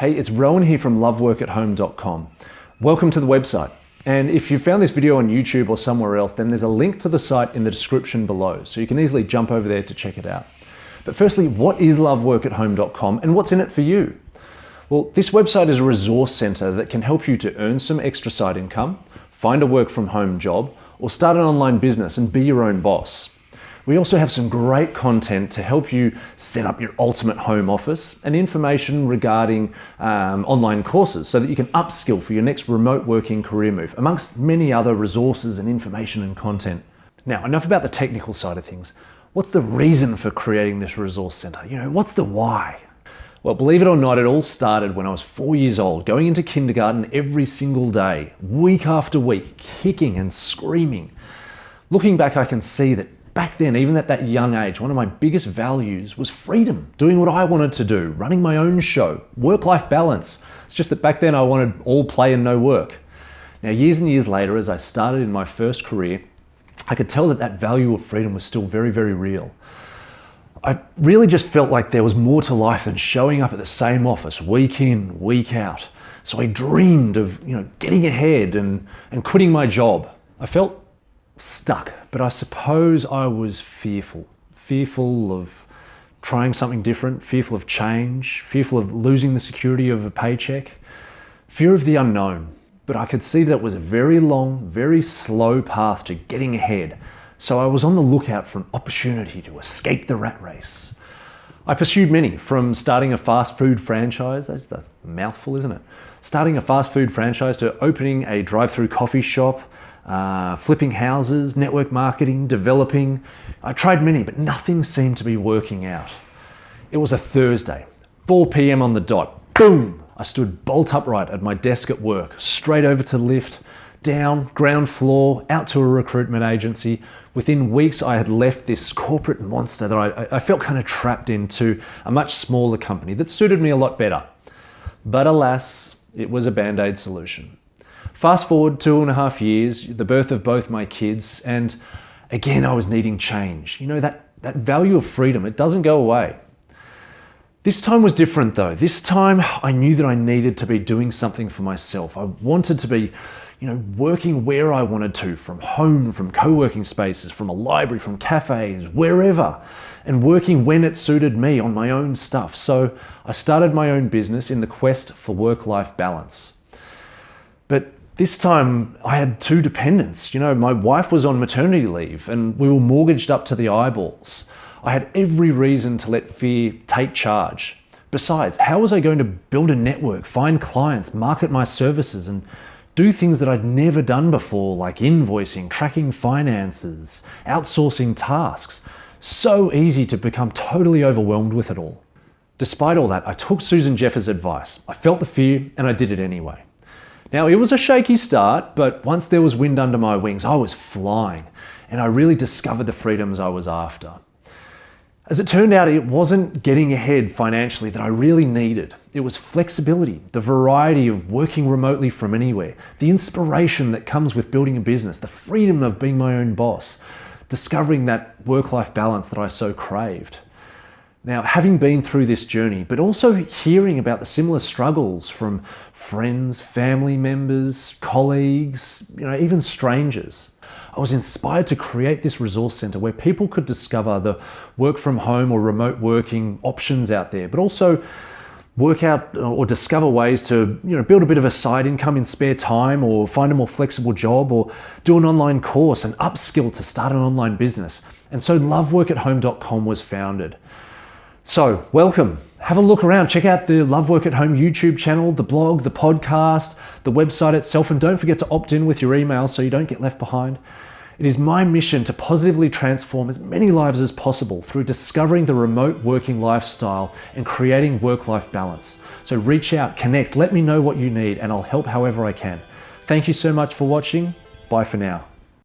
Hey, it's Rowan here from loveworkathome.com. Welcome to the website. And if you found this video on YouTube or somewhere else, then there's a link to the site in the description below, so you can easily jump over there to check it out. But firstly, what is loveworkathome.com and what's in it for you? Well, this website is a resource center that can help you to earn some extra side income, find a work from home job, or start an online business and be your own boss. We also have some great content to help you set up your ultimate home office and information regarding online courses so that you can upskill for your next remote working career move, amongst many other resources and information and content. Now, enough about the technical side of things. What's the reason for creating this resource center? What's the why? Well, believe it or not, it all started when I was 4 years old, going into kindergarten every single day, week after week, kicking and screaming. Looking back, I can see that back then, even at that young age, one of my biggest values was freedom, doing what I wanted to do, running my own show, work-life balance. It's just that back then I wanted all play and no work. Now, years and years later, as I started in my first career, I could tell that that value of freedom was still very, very real. I really just felt like there was more to life than showing up at the same office week in, week out. So I dreamed of, getting ahead and quitting my job. I felt stuck, but I suppose I was fearful of trying something different, fearful of change, fearful of losing the security of a paycheck, fear of the unknown. But I could see that it was a very long, very slow path to getting ahead. So I was on the lookout for an opportunity to escape the rat race. I pursued many, from starting a fast food franchise, that's a mouthful, isn't it? Starting a fast food franchise to opening a drive-through coffee shop, flipping houses, network marketing, developing. I tried many, but nothing seemed to be working out. It was a Thursday, 4 p.m. on the dot. Boom! I stood bolt upright at my desk at work, straight over to the lift, down, ground floor, out to a recruitment agency. Within weeks, I had left this corporate monster that I felt kind of trapped into a much smaller company that suited me a lot better. But alas, it was a Band-Aid solution. Fast forward 2.5 years, the birth of both my kids, and again, I was needing change. That value of freedom, it doesn't go away. This time was different though. This time I knew that I needed to be doing something for myself. I wanted to be, working where I wanted to, from home, from co-working spaces, from a library, from cafes, wherever, and working when it suited me on my own stuff. So I started my own business in the quest for work-life balance. But this time I had two dependents. My wife was on maternity leave and we were mortgaged up to the eyeballs. I had every reason to let fear take charge. Besides, how was I going to build a network, find clients, market my services, and do things that I'd never done before, like invoicing, tracking finances, outsourcing tasks? So easy to become totally overwhelmed with it all. Despite all that, I took Susan Jeffers' advice. I felt the fear and I did it anyway. Now, it was a shaky start, but once there was wind under my wings, I was flying, and I really discovered the freedoms I was after. As it turned out, it wasn't getting ahead financially that I really needed. It was flexibility, the variety of working remotely from anywhere, the inspiration that comes with building a business, the freedom of being my own boss, discovering that work-life balance that I so craved. Now, having been through this journey, but also hearing about the similar struggles from friends, family members, colleagues, even strangers, I was inspired to create this resource center where people could discover the work from home or remote working options out there, but also work out or discover ways to build a bit of a side income in spare time, or find a more flexible job, or do an online course and upskill to start an online business. And so loveworkathome.com was founded. So welcome, have a look around, check out the Love Work at Home YouTube channel, the blog, the podcast, the website itself, and don't forget to opt in with your email so you don't get left behind. It is my mission to positively transform as many lives as possible through discovering the remote working lifestyle and creating work-life balance. So reach out, connect, let me know what you need, and I'll help however I can. Thank you so much for watching. Bye for now.